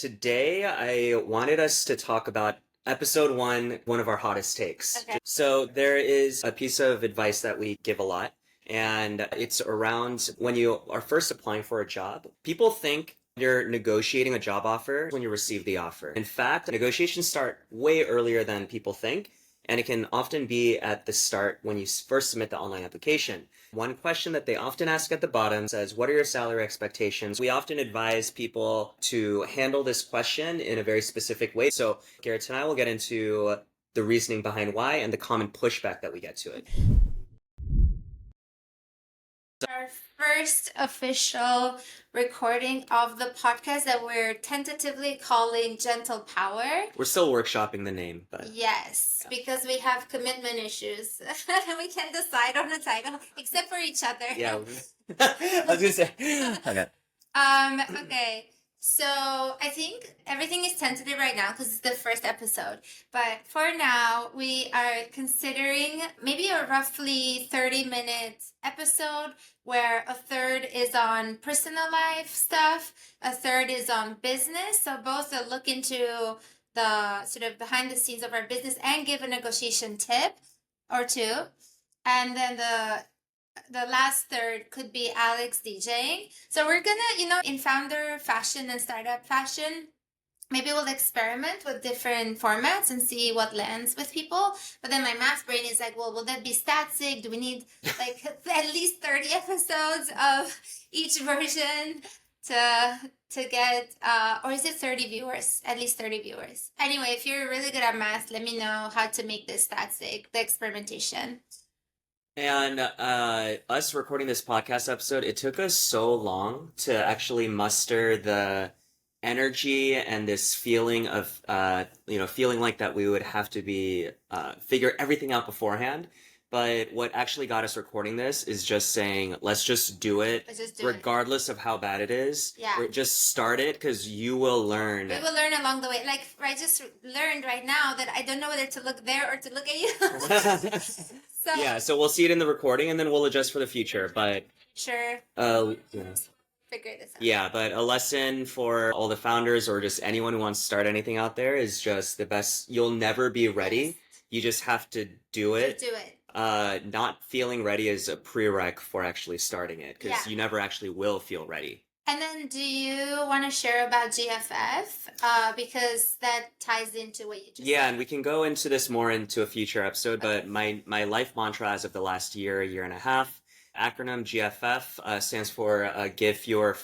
today I wanted us to talk about episode one of our hottest takes. Okay. So there is a piece of advice that we give a lot, and it's around when you are first applying for a job. People think you're negotiating a job offer when you receive the offer. In fact, negotiations start way earlier than people think, and it can often be at the start when you first submit the online application. One question that they often ask at the bottom says, what are your salary expectations? We often advise people to handle this question in a very specific way. So Gerta and I will get into the reasoning behind why and the common pushback that we get to it. Our first official recording of the podcast that we're tentatively calling Gentle Power. We're still workshopping the name, but Yes, because we have commitment issues. We can't decide on the title except for each other. yeah. I was gonna say, okay. Okay. So I think everything is tentative right now because it's the first episode. But for now, we are considering maybe a roughly 30-minute episode where a third is on personal life stuff, a third is on business. So both a look into the sort of behind the scenes of our business and give a negotiation tip or two. And then the last third could be Alex DJing. So we're gonna, in founder fashion and startup fashion, maybe we'll experiment with different formats and see what lands with people. But then my math brain is like, well, will that be static? Do we need like at least 30 episodes of each version to get or is it 30 viewers? At least 30 viewers. Anyway, if you're really good at math, let me know how to make this static, the experimentation. And us recording this podcast episode, it took us so long to actually muster the energy and this feeling of, feeling like that we would have to be, figure everything out beforehand. But what actually got us recording this is just saying, let's just do it, Let's just do it. regardless of how bad it is. Yeah. Just start it, because you will learn. We will learn along the way. Like, I just learned right now that I don't know whether to look there or to look at you. Yeah, so we'll see it in the recording, and then we'll adjust for the future. But Sure. yeah. Figure this out. Yeah, but a lesson for all the founders or just anyone who wants to start anything out there is just the best. You'll never be ready. Yes. You just have to do it. Do it. Not feeling ready is a prereq for actually starting it, because Yeah. you never actually will feel ready. And then do you want to share about GFF? Because that ties into what you just Yeah, said. and we can go into this more into a future episode, but my life mantra as of the last year and a half, acronym GFF, stands for give fewer.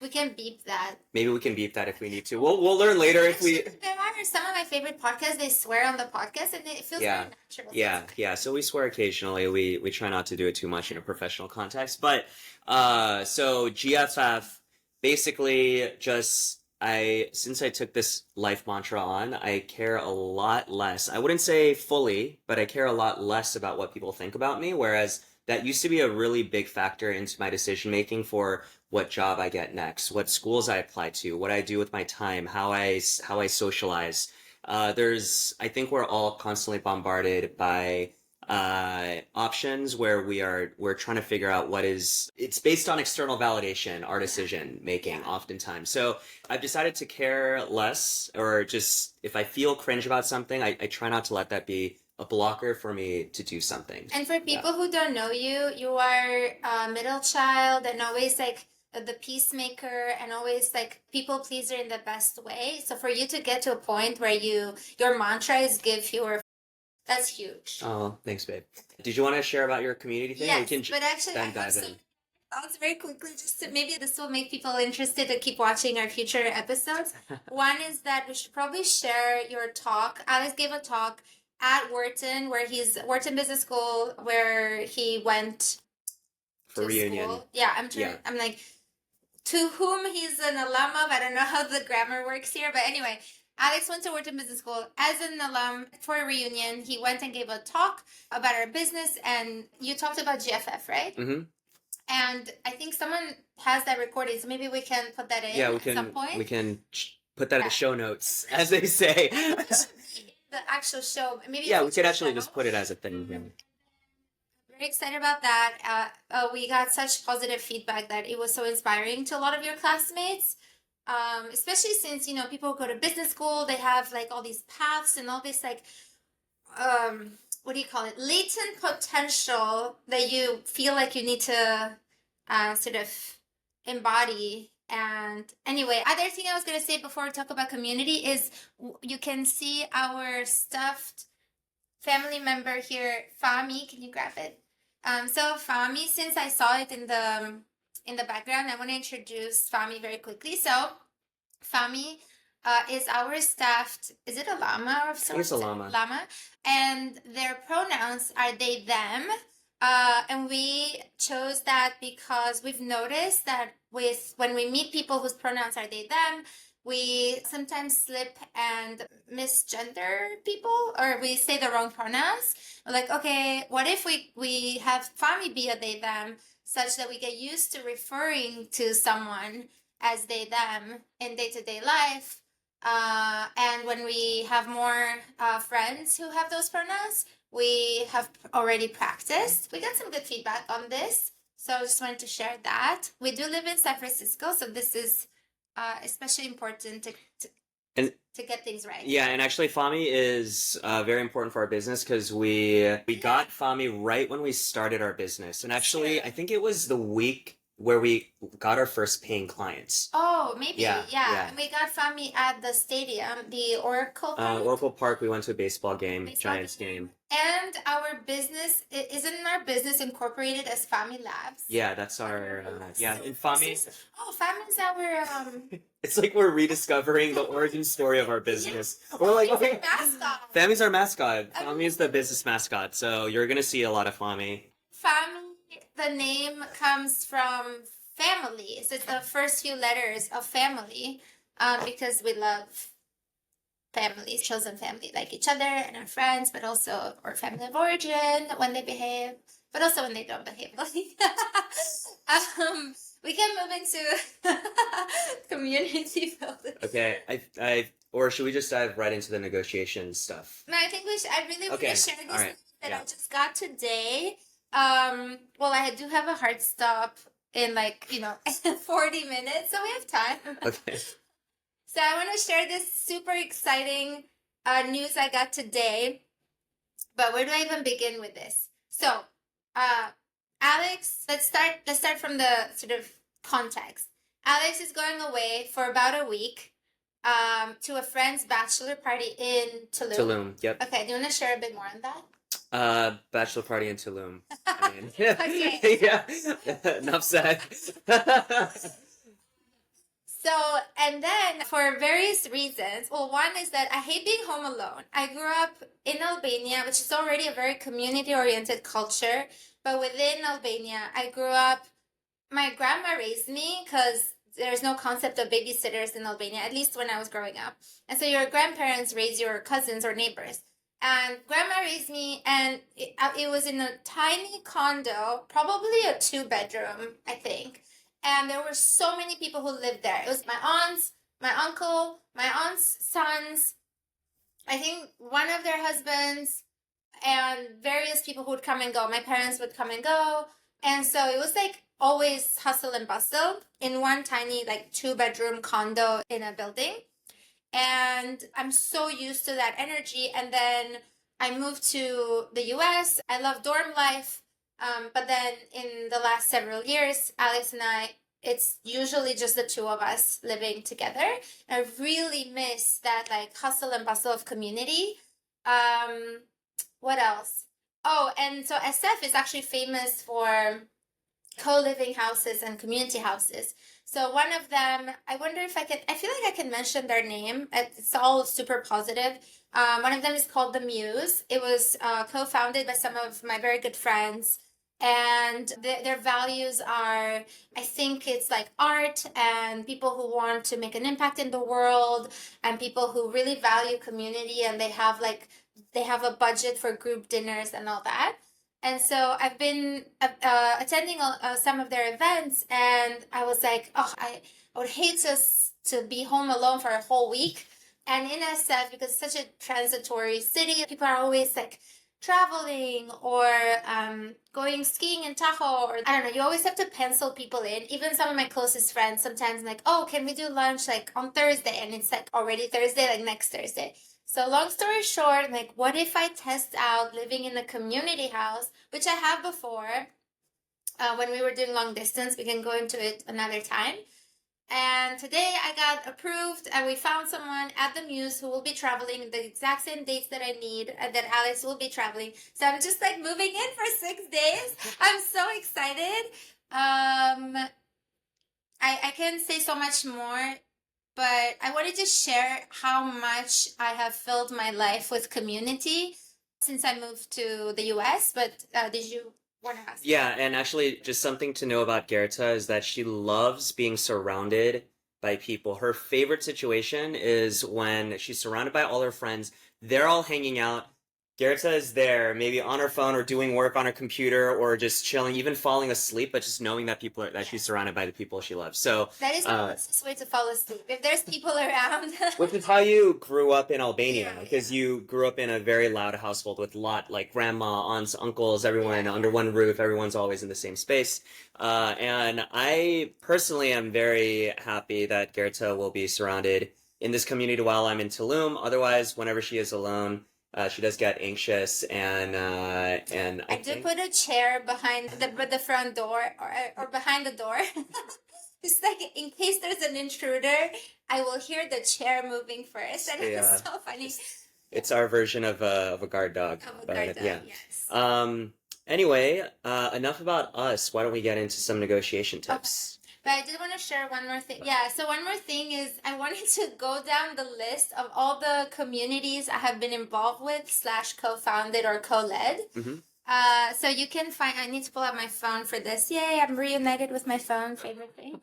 We can beep that. Maybe we can beep that if we need to. We'll learn later if we. There are some of my favorite podcasts. They swear on the podcast, and it feels Yeah. very natural. Yeah. So we swear occasionally. We try not to do it too much in a professional context. But so GFF, basically just since I took this life mantra on, I care a lot less. I wouldn't say fully, but I care a lot less about what people think about me. Whereas that used to be a really big factor into my decision making for what job I get next, what schools I apply to, what I do with my time, how I socialize. I think we're all constantly bombarded by options where we're trying to figure out it's based on external validation, our decision making oftentimes. So I've decided to care less, or just if I feel cringe about something, I try not to let that be a blocker for me to do something. And for people who don't know you, you are a middle child and always like the peacemaker and always like people pleaser in the best way. So for you to get to a point where your mantra is give fewer, that's huge. Oh, thanks, babe. Did you want to share about your community thing? Yes, We can but actually, I dive have some in. thoughts very quickly. Just to, maybe this will make people interested to keep watching our future episodes. One is that we should probably share your talk. Alex gave a talk at Wharton, Wharton Business School, where he went For to reunion. school. Yeah, I'm like, to whom he's an alum of. I don't know how the grammar works here, but anyway, Alex went to Wharton Business School as an alum for a reunion. He went and gave a talk about our business, and you talked about GFF, right? Mm-hmm. And I think someone has that recording, so maybe we can put that in at some point. We can put that in the show notes, as they say. The actual show. Maybe Yeah, it's we could actually channel. just put it as a thing. Yeah. Very excited about that. We got such positive feedback that it was so inspiring to a lot of your classmates. Especially since, people go to business school, they have like all these paths and all this like, what do you call it? Latent potential that you feel like you need to sort of embody. And anyway, other thing I was going to say before we talk about community is you can see our stuffed family member here, Fami. Can you grab it? So Fami, since I saw it in the background, I want to introduce Fami very quickly. So Fami is our staffed, is it a llama or something? It's a llama. Llama. And their pronouns are they, them. And we chose that because we've noticed that when we meet people whose pronouns are they, them, we sometimes slip and misgender people, or we say the wrong pronouns. We're like, okay, what if we have Fami be a they, them, such that we get used to referring to someone as they, them in day-to-day life. And when we have more friends who have those pronouns, we have already practiced. We got some good feedback on this. So I just wanted to share that. We do live in San Francisco, so this is especially important to get things right. Yeah, and actually Fami is very important for our business because we got Fami right when we started our business. And actually, I think it was the week where we got our first paying clients. Oh, maybe. Yeah. And we got Fami at the stadium, the Oracle Park. Oracle Park, we went to a baseball game, Giants game. And our business, isn't our business incorporated as Fami Labs? Yeah, that's our, and Fami... Fami's our... It's like we're rediscovering the origin story of our business. We're like, okay, mascot. Fami's our mascot. Fami is the business mascot, so you're gonna see a lot of Fami. Fami, the name comes from family. So it's the first few letters of family, because we love families, chosen family, like each other and our friends, but also our family of origin when they behave, but also when they don't behave. We can move into community building. Okay, or should we just dive right into the negotiation stuff? No, I think I really want to share this right. that I just got today. Well, I do have a hard stop in 40 minutes, so we have time. Okay. So I want to share this super exciting news I got today. But where do I even begin with this? So, Alex, let's start from the sort of context. Alex is going away for about a week to a friend's bachelor party in Tulum. Tulum, yep. Okay, do you want to share a bit more on that? Bachelor party in Tulum. Okay. Yeah. Enough said. So, and then for various reasons, well, one is that I hate being home alone. I grew up in Albania, which is already a very community-oriented culture. But within Albania, I grew up, my grandma raised me because there's no concept of babysitters in Albania, at least when I was growing up. And so your grandparents raise your cousins or neighbors. And grandma raised me, and it was in a tiny condo, probably a 2-bedroom, I think. And there were so many people who lived there. It was my aunts, my uncle, my aunt's sons, I think one of their husbands, and various people who would come and go. My parents would come and go. And so it was like always hustle and bustle in one tiny 2-bedroom condo in a building. And I'm so used to that energy. And then I moved to the US. I love dorm life. But then in the last several years, Alex and I, it's usually just the two of us living together. I really miss that hustle and bustle of community. What else? Oh, and so SF is actually famous for co-living houses and community houses. So one of them, I wonder if I feel like I can mention their name. It's all super positive. One of them is called The Muse. It was co-founded by some of my very good friends. And their values are, I think it's art and people who want to make an impact in the world and people who really value community, and they have a budget for group dinners and all that. And so I've been attending some of their events, and I was like, I would hate to be home alone for a whole week. And in SF, because it's such a transitory city, people are always traveling or going skiing in Tahoe, or I don't know, you always have to pencil people in. Even some of my closest friends sometimes like, oh, can we do lunch like on Thursday? And it's like already Thursday, like next Thursday. So long story short, like, what if I test out living in a community house, which I have before, when we were doing long distance. We can go into it another time. And today I got approved, and we found someone at the Muse who will be traveling the exact same dates that I need, and that Alex will be traveling. So I'm just like moving in for 6 days. I'm so excited. I can say so much more, but I wanted to share how much I have filled my life with community since I moved to the US. But did you want to ask? Yeah, and actually, just something to know about Gerta is that she loves being surrounded by people. Her favorite situation is when she's surrounded by all her friends. They're all hanging out. Gerta is there, maybe on her phone or doing work on her computer or just chilling, even falling asleep, but just knowing that people are, that she's surrounded by the people she loves. So That is the fastest way to fall asleep. If there's people around. which is how you grew up in Albania, Yeah, because you grew up in a very loud household with like grandma, aunts, uncles, everyone under one roof. Everyone's always in the same space. And I personally am very happy that Gerta will be surrounded in this community while I'm in Tulum. Otherwise, whenever she is alone, she does get anxious, and I do put a chair behind the front door, or behind the door. It's like in case there's an intruder, I will hear the chair moving first, and it's so funny. It's our version of a guard dog. Of a guard dog, yeah. yes. Anyway, enough about us. Why don't we get into some negotiation tips? Okay. But I did want to share one more thing. Yeah, so one more thing is I wanted to go down the list of all the communities I have been involved with / co-founded or co-led. Mm-hmm. So you can find, I need to pull out my phone for this. Yay, I'm reunited with my phone, favorite thing.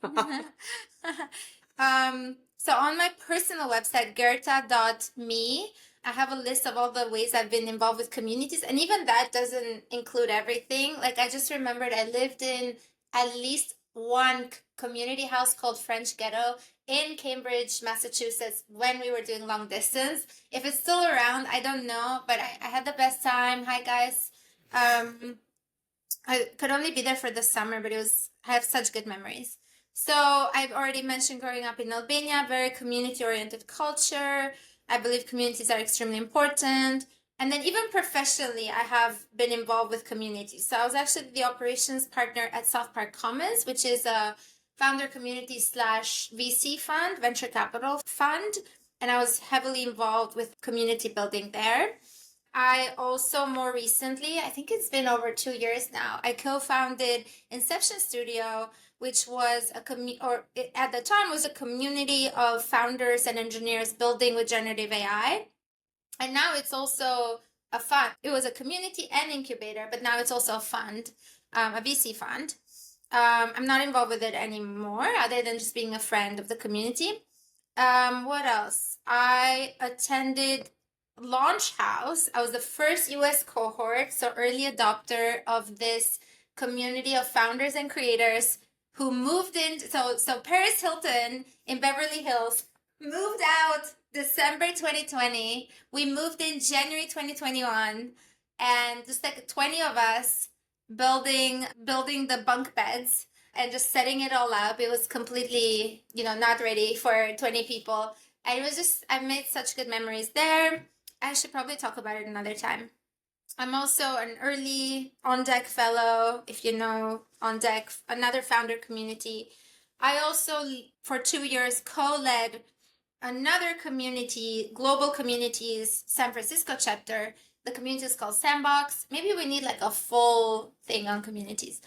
So on my personal website, gerta.me, I have a list of all the ways I've been involved with communities. And even that doesn't include everything. Like, I just remembered I lived in at least one community house called French Ghetto in Cambridge, Massachusetts, when we were doing long distance. If it's still around, I don't know, but I had the best time. Hi, guys. I could only be there for the summer, but I have such good memories. So I've already mentioned growing up in Albania, very community-oriented culture. I believe communities are extremely important. And then even professionally, I have been involved with communities. So I was actually the operations partner at South Park Commons, which is a founder community / VC fund, venture capital fund. And I was heavily involved with community building there. I also more recently, I think it's been over 2 years now, I co-founded Inception Studio, which was at the time was a community of founders and engineers building with generative AI. And now it's also a fund. It was a community and incubator, but now it's also a fund, a VC fund. I'm not involved with it anymore, other than just being a friend of the community. What else? I attended Launch House. I was the first US cohort, so early adopter of this community of founders and creators who moved in. So Paris Hilton in Beverly Hills moved out December 2020. We moved in January 2021, and just like 20 of us building the bunk beds and just setting it all up. It was completely, not ready for 20 people. And it was just, I made such good memories there. I should probably talk about it another time. I'm also an early On Deck fellow, if you know On Deck, another founder community. I also, for 2 years, co-led another community, Global Communities San Francisco chapter. The community is called Sandbox. Maybe we need like a full thing on communities.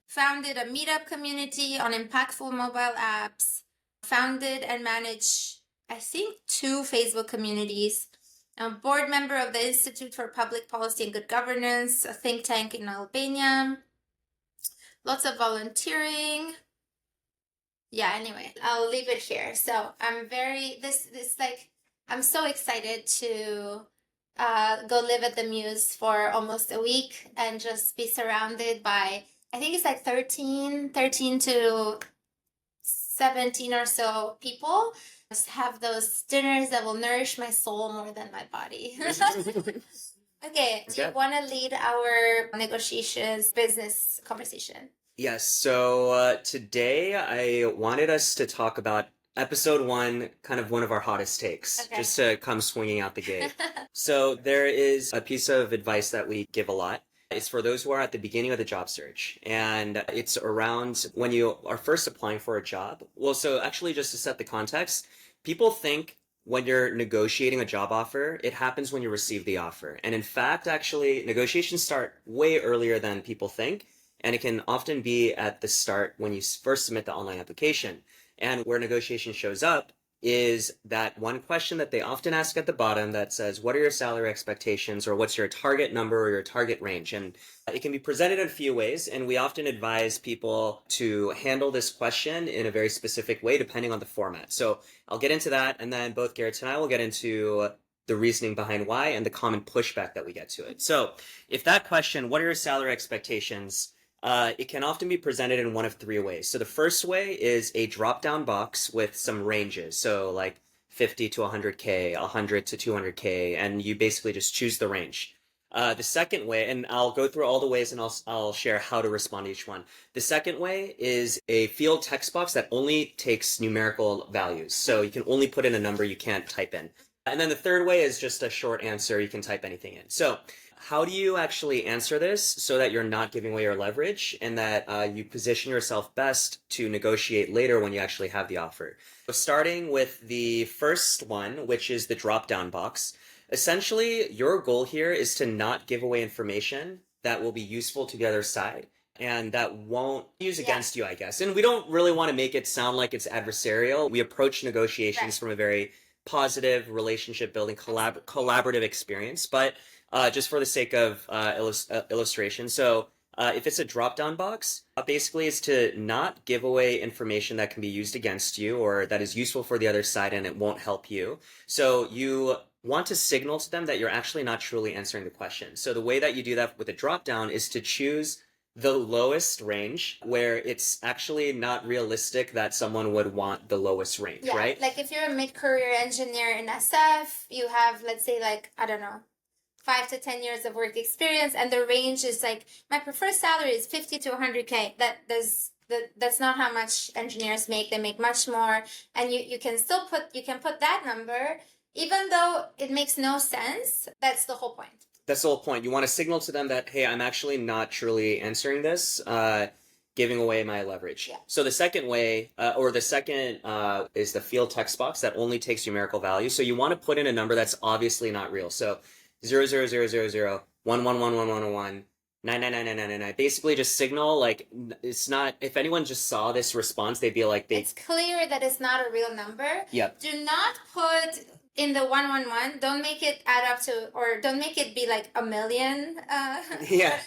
Founded a meetup community on impactful mobile apps. Founded and managed, I think, 2 Facebook communities. I'm a board member of the Institute for Public Policy and Good Governance, a think tank in Albania. Lots of volunteering. Yeah, anyway, I'll leave it here. So I'm I'm so excited to go live at the Muse for almost a week and just be surrounded by, I think it's like 13 to 17 or so people. Just have those dinners that will nourish my soul more than my body. Okay, do you Okay. want to lead our negotiations business conversation? Yes, so today I wanted us to talk about episode one, kind of one of our hottest takes, Okay. just to come swinging out the gate. So there is a piece of advice that we give a lot. It's for those who are at the beginning of the job search, and it's around when you are first applying for a job. Well, so actually, just to set the context, people think when you're negotiating a job offer, it happens when you receive the offer. And in fact, actually, negotiations start way earlier than people think. And it can often be at the start when you first submit the online application. And where negotiation shows up is that one question that they often ask at the bottom that says, what are your salary expectations, or what's your target number or your target range? And it can be presented in a few ways. And we often advise people to handle this question in a very specific way, depending on the format. So I'll get into that. And then both Garrett and I will get into the reasoning behind why and the common pushback that we get to it. So if that question, what are your salary expectations? It can often be presented in one of three ways. So the first way is a drop-down box with some ranges. So like 50 to 100K, 100 to 200K, and you basically just choose the range. The second way, and I'll go through all the ways and I'll share how to respond to each one. The second way is a field text box that only takes numerical values. So you can only put in a number, you can't type in. And then the third way is just a short answer, you can type anything in. So how do you actually answer this so that you're not giving away your leverage and that you position yourself best to negotiate later when you actually have the offer? So starting with the first one, which is the drop-down box, essentially your goal here is to not give away information that will be useful to the other side and that won't use against you, I guess. And we don't really want to make it sound like it's adversarial. We approach negotiations from a very positive relationship building collaborative experience, but just for the sake of illustration. So if it's a drop-down box, basically is to not give away information that can be used against you or that is useful for the other side and it won't help you. So you want to signal to them that you're actually not truly answering the question. So the way that you do that with a drop-down is to choose the lowest range where it's actually not realistic that someone would want the lowest range, right? Like if you're a mid-career engineer in SF, you have, let's say, like, I don't know, 5 to 10 years of work experience, and the range is like, my preferred salary is 50 to 100K. That's not how much engineers make. They make much more, and you can still put that number, even though it makes no sense. That's the whole point. That's the whole point. You want to signal to them that, hey, I'm actually not truly answering this, giving away my leverage. Yeah. So the second way, is the field text box that only takes numerical value. So you want to put in a number that's obviously not real. So 00000111111 9999999. Basically, just signal like it's not. If anyone just saw this response, they'd be like, it's clear that it's not a real number. Yep. Do not put in the 111. Don't make it add up to, or don't make it be like a million. Yeah.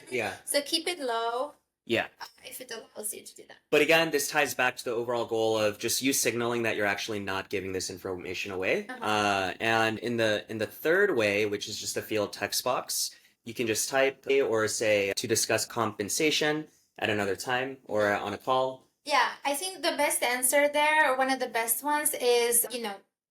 So keep it low. Yeah. If it allows you to do that. But again, this ties back to the overall goal of just you signaling that you're actually not giving this information away. And in the third way, which is just a field text box, you can just type or say to discuss compensation at another time or on a call. Yeah, I think the best answer there, or one of the best ones, is,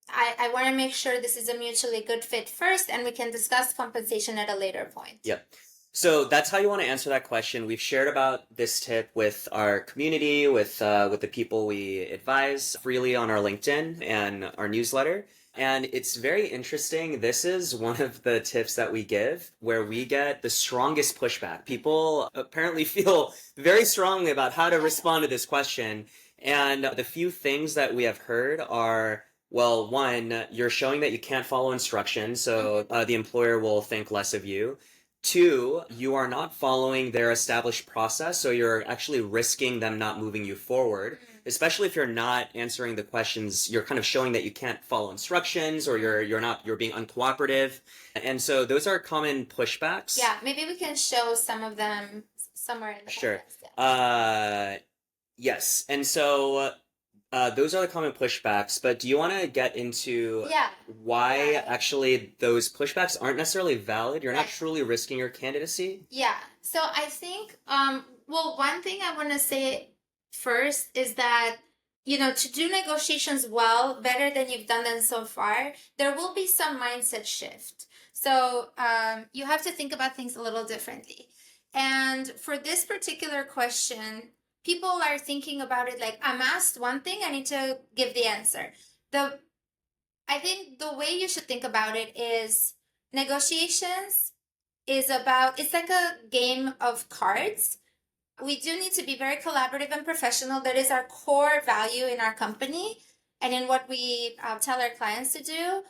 I want to make sure this is a mutually good fit first, and we can discuss compensation at a later point. Yep. So that's how you want to answer that question. We've shared about this tip with our community, with the people we advise freely on our LinkedIn and our newsletter. And it's very interesting. This is one of the tips that we give where we get the strongest pushback. People apparently feel very strongly about how to respond to this question. And the few things that we have heard are, well, one, you're showing that you can't follow instructions, so the employer will think less of you. 2, you are not following their established process, so you're actually risking them not moving you forward. Especially if you're not answering the questions, you're kind of showing that you can't follow instructions, or you're being uncooperative. And so those are common pushbacks. Yeah, maybe we can show some of them somewhere in the Sure. podcast. Yes, and so those are the common pushbacks, but do you want to get into why actually those pushbacks aren't necessarily valid? You're not truly risking your candidacy? Yeah. So I think, one thing I want to say first is that, to do negotiations well, better than you've done them so far, there will be some mindset shift. So you have to think about things a little differently. And for this particular question, people are thinking about it like, I'm asked one thing, I need to give the answer. I think the way you should think about it is negotiations it's like a game of cards. We do need to be very collaborative and professional. That is our core value in our company and in what we tell our clients to do.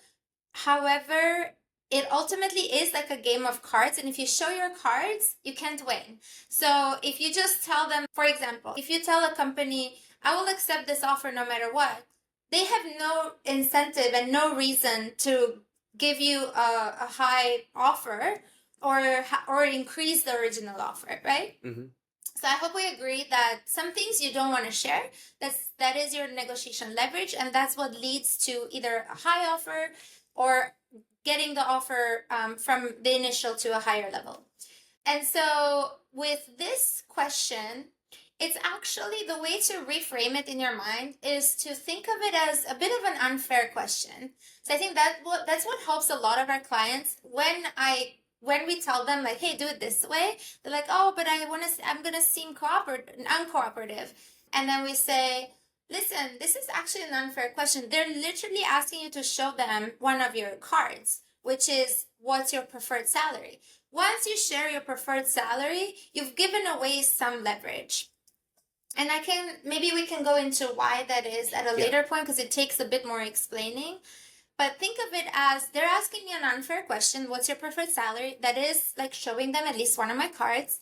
However, it ultimately is like a game of cards. And if you show your cards, you can't win. So if you just tell them, for example, if you tell a company, I will accept this offer no matter what, they have no incentive and no reason to give you a high offer or increase the original offer, right? Mm-hmm. So I hope we agree that some things you don't want to share. That is your negotiation leverage, and that's what leads to either a high offer or getting the offer from the initial to a higher level. And so with this question, it's actually the way to reframe it in your mind is to think of it as a bit of an unfair question. So I think that's what helps a lot of our clients when we tell them like, hey, do it this way, they're like, oh, but I'm gonna seem uncooperative. And then we say, listen, this is actually an unfair question. They're literally asking you to show them one of your cards, which is what's your preferred salary. Once you share your preferred salary, you've given away some leverage. And maybe we can go into why that is at a later point because it takes a bit more explaining. But think of it as they're asking me an unfair question. What's your preferred salary? That is like showing them at least one of my cards.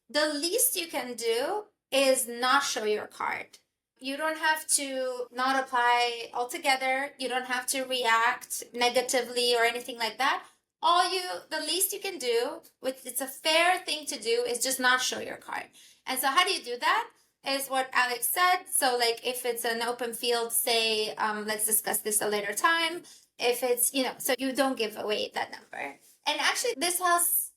The least you can do is not show your card. You don't have to not apply altogether. You don't have to react negatively or anything like that. The least you can do, it's a fair thing to do, is just not show your card. And so how do you do that? Is what Alex said. So like if it's an open field, say, let's discuss this a later time. If it's, so you don't give away that number. And actually this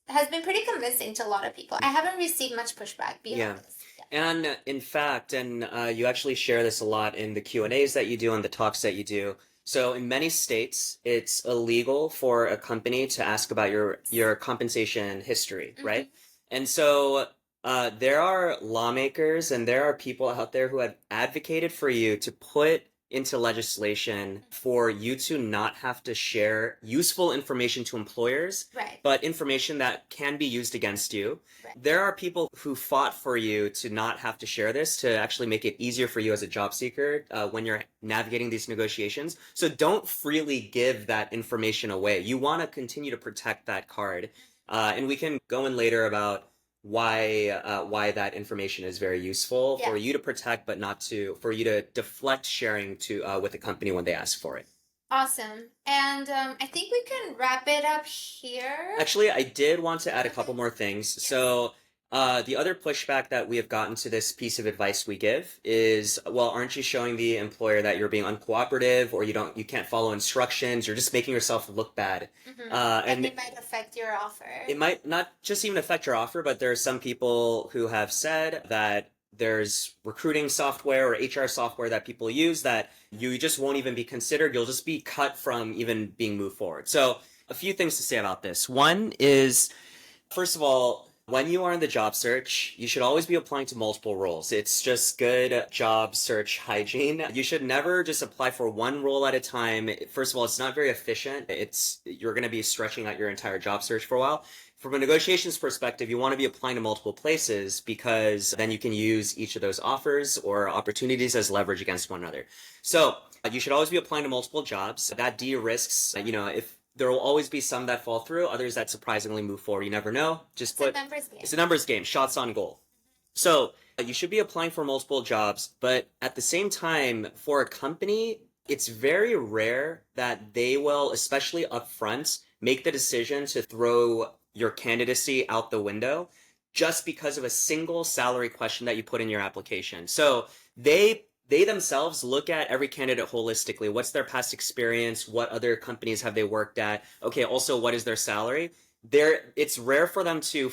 has been pretty convincing to a lot of people. I haven't received much pushback beyond this. Yeah. And in fact, you actually share this a lot in the Q&As that you do and the talks that you do. So in many states, it's illegal for a company to ask about your compensation history, mm-hmm. right? And so there are lawmakers and there are people out there who have advocated for you to put into legislation for you to not have to share useful information to employers, right. but information that can be used against you. Right. There are people who fought for you to not have to share this, to actually make it easier for you as a job seeker when you're navigating these negotiations. So don't freely give that information away. You want to continue to protect that card. And we can go in later about why that information is very useful for you to protect, but not for you to deflect sharing with the company when they ask for it. Awesome. And I think we can wrap it up here. Actually, I did want to add a couple more things. Yes. So the other pushback that we have gotten to this piece of advice we give is, well, aren't you showing the employer that you're being uncooperative, or you can't follow instructions, you're just making yourself look bad. Mm-hmm. And it might affect your offer. It might not just even affect your offer, but there are some people who have said that there's recruiting software or HR software that people use that you just won't even be considered. You'll just be cut from even being moved forward. So a few things to say about this. One is, first of all, when you are in the job search, you should always be applying to multiple roles. It's just good job search hygiene. You should never just apply for one role at a time. First of all, it's not very efficient. You're going to be stretching out your entire job search for a while. From a negotiations perspective, you want to be applying to multiple places because then you can use each of those offers or opportunities as leverage against one another. So you should always be applying to multiple jobs. That de-risks, if there will always be some that fall through, others that surprisingly move forward. You never know. It's a numbers game. It's a numbers game. Shots on goal. So you should be applying for multiple jobs, but at the same time, for a company, it's very rare that they will, especially up front, make the decision to throw your candidacy out the window just because of a single salary question that you put in your application. So they themselves look at every candidate holistically. What's their past experience? What other companies have they worked at? Okay, also, what is their salary? It's rare for them to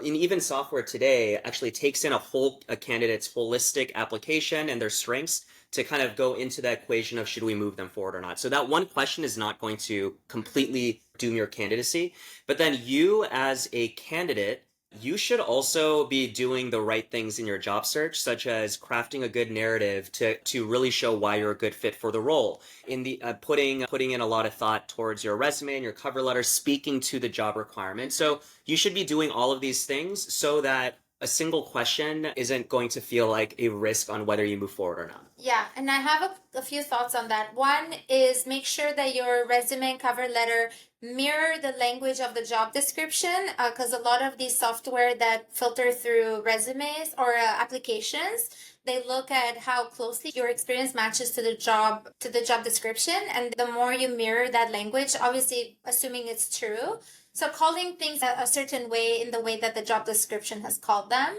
in even software today actually takes in a candidate's holistic application and their strengths to kind of go into that equation of should we move them forward or not. So that one question is not going to completely doom your candidacy, but then you as a candidate, you should also be doing the right things in your job search, such as crafting a good narrative to really show why you're a good fit for the role. In the putting in a lot of thought towards your resume and your cover letter, speaking to the job requirement. So you should be doing all of these things so that a single question isn't going to feel like a risk on whether you move forward or not. Yeah, and I have a few thoughts on that. One is make sure that your resume and cover letter mirror the language of the job description, because a lot of these software that filter through resumes or applications, they look at how closely your experience matches to the job description, and the more you mirror that language, obviously assuming it's true. So calling things a certain way in the way that the job description has called them.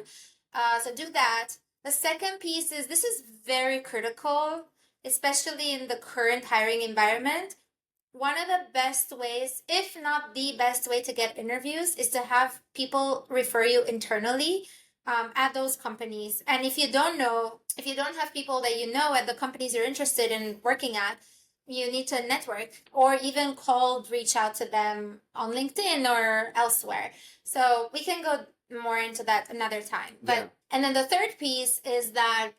So do that. The second piece is this is very critical, especially in the current hiring environment. One of the best ways, if not the best way to get interviews, is to have people refer you internally at those companies. And if you don't have people that you know at the companies you're interested in working at, you need to network or even reach out to them on LinkedIn or elsewhere. So we can go more into that another time. But And then the third piece is that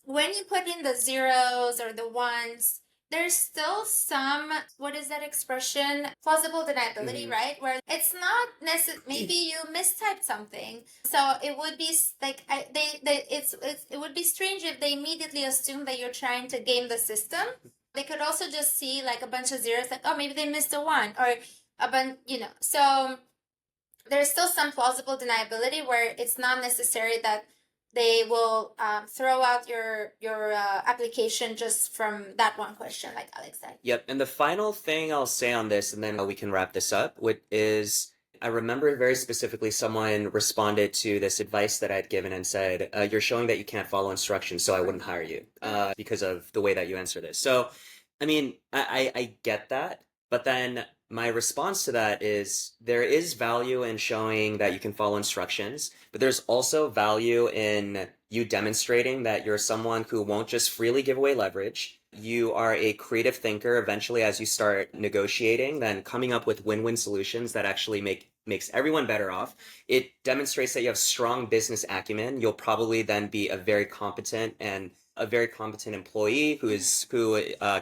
when you put in the zeros or the ones, there's still some, what is that expression? Plausible deniability, right? Where it's not necessary, maybe you mistyped something. So it would be like, it would be strange if they immediately assume that you're trying to game the system. They could also just see like a bunch of zeros, like, oh, maybe they missed a one or a bunch, So there's still some plausible deniability where it's not necessary that they will throw out your application just from that one question, like Alex said. Yep. And the final thing I'll say on this, and then we can wrap this up, is I remember very specifically someone responded to this advice that I'd given and said, you're showing that you can't follow instructions, so I wouldn't hire you because of the way that you answer this. So, I mean, I get that, but then my response to that is there is value in showing that you can follow instructions, but there's also value in you demonstrating that you're someone who won't just freely give away leverage. You are a creative thinker eventually as you start negotiating, then coming up with win-win solutions that actually makes everyone better off. It demonstrates that you have strong business acumen. You'll probably then be a very competent employee who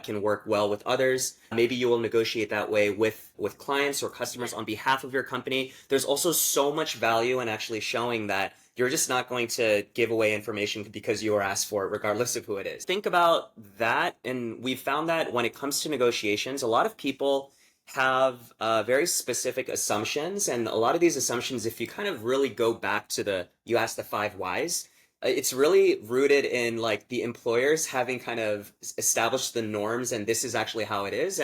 can work well with others. Maybe you will negotiate that way with clients or customers on behalf of your company. There's also so much value in actually showing that you're just not going to give away information because you were asked for it, regardless of who it is. Think about that, and we've found that when it comes to negotiations, a lot of people have very specific assumptions, and a lot of these assumptions, if you kind of really go back to you asked the 5 whys, it's really rooted in like the employers having kind of established the norms and this is actually how it is.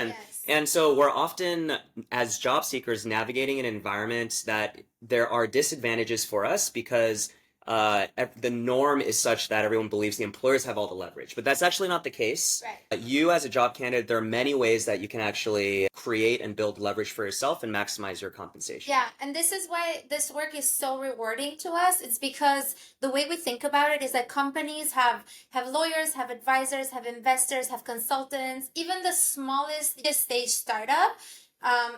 And so we're often, as job seekers, navigating an environment that there are disadvantages for us because the norm is such that everyone believes the employers have all the leverage. But that's actually not the case. Right. You as a job candidate, there are many ways that you can actually create and build leverage for yourself and maximize your compensation. Yeah, and this is why this work is so rewarding to us. It's because the way we think about it is that companies have lawyers, have advisors, have investors, have consultants, even the smallest stage startup.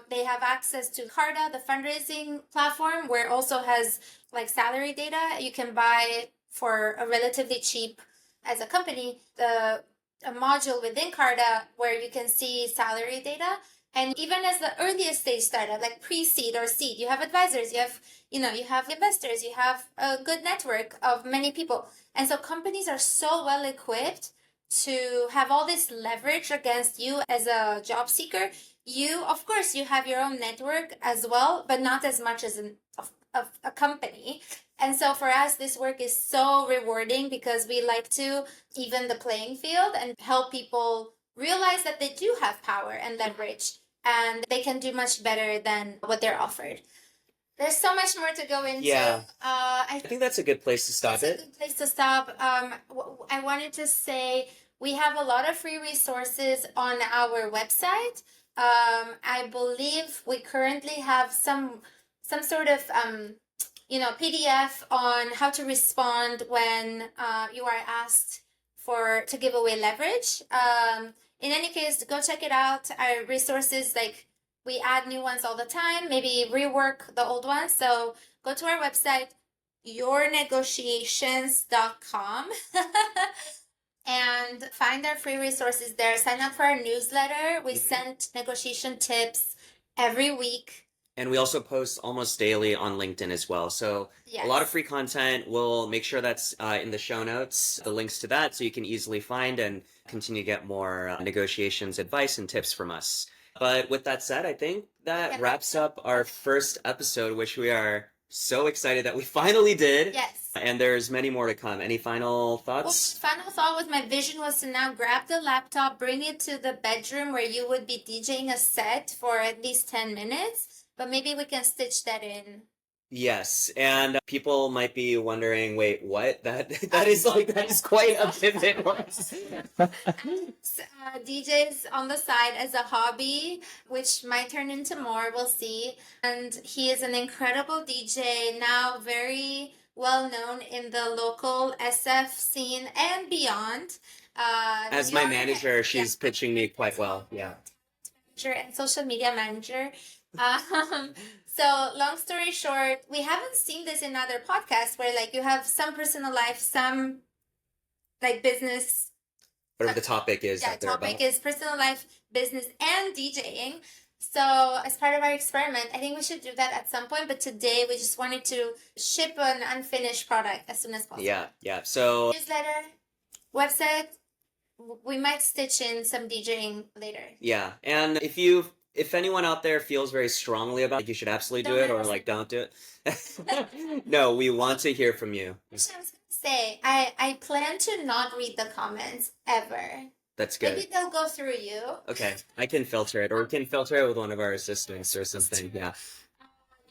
They have access to Gerta, the fundraising platform, where it also has like salary data. You can buy for a relatively cheap as a company, a module within Gerta where you can see salary data. And even as the earliest stage startup, like pre-seed or seed, you have advisors, you have investors, you have a good network of many people. And so companies are so well equipped to have all this leverage against you as a job seeker. Of course, you have your own network as well, but not as much as a company. And so for us, this work is so rewarding because we like to even the playing field and help people realize that they do have power and leverage and they can do much better than what they're offered. There's so much more to go into. Yeah. I think that's a good place to stop it. That's a good place to stop. I wanted to say we have a lot of free resources on our website. I believe we currently have some sort of PDF on how to respond when you are asked to give away leverage. In any case, go check it out. Our resources, like we add new ones all the time, maybe rework the old ones. So go to our website, yournegotiations.com. and find our free resources there. Sign up for our newsletter. We send negotiation tips every week. And we also post almost daily on LinkedIn as well. So Yes. a lot of free content. We'll make sure that's in the show notes, the links to that, so you can easily find and continue to get more negotiations, advice, and tips from us. But with that said, I think that wraps up our first episode, which we are so excited that we finally did. Yes. And there's many more to come. Any final Well, thoughts? final thought was my vision was to now grab the laptop, bring it to the bedroom where you would be DJing a set for at least 10 minutes. But maybe we can stitch that in. Yes, and people might be wondering, wait, what? That is quite a pivot. DJs on the side as a hobby, which might turn into more. We'll see. And he is an incredible DJ, now very well known in the local SF scene and beyond. As my manager, she's pitching me quite well. Yeah. And social media manager. So long story short, we haven't seen this in other podcasts where like you have some personal life, some like business. Whatever the topic is. Yeah, topic is personal life, business, and DJing. So as part of our experiment, I think we should do that at some point. But today we just wanted to ship an unfinished product as soon as possible. Yeah. So newsletter, website. We might stitch in some DJing later. Yeah, and if anyone out there feels very strongly about it, you should absolutely do it, or like don't do it. No, we want to hear from you. I was gonna say I plan to not read the comments ever. That's good. Maybe they'll go through you. Okay, I can filter it, or we can filter it with one of our assistants or something. Yeah.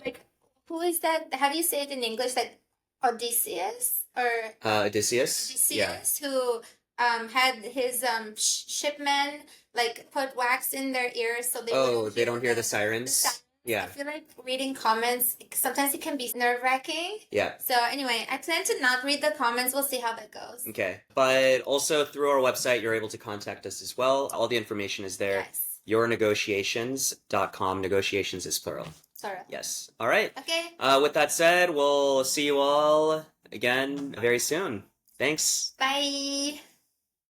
Like, who is that? How do you say it in English? Like Odysseus or Odysseus? Yeah. Who had his shipmen like put wax in their ears so they don't hear the sirens. Yeah. I feel like reading comments sometimes it can be nerve-wracking. Yeah. So anyway, I plan to not read the comments. We'll see how that goes. Okay. But also through our website, you're able to contact us as well. All the information is there. Yes. yournegotiations.com. Negotiations is plural. Sorry. Yes. All right. Okay. With that said, we'll see you all again very soon. Thanks. Bye.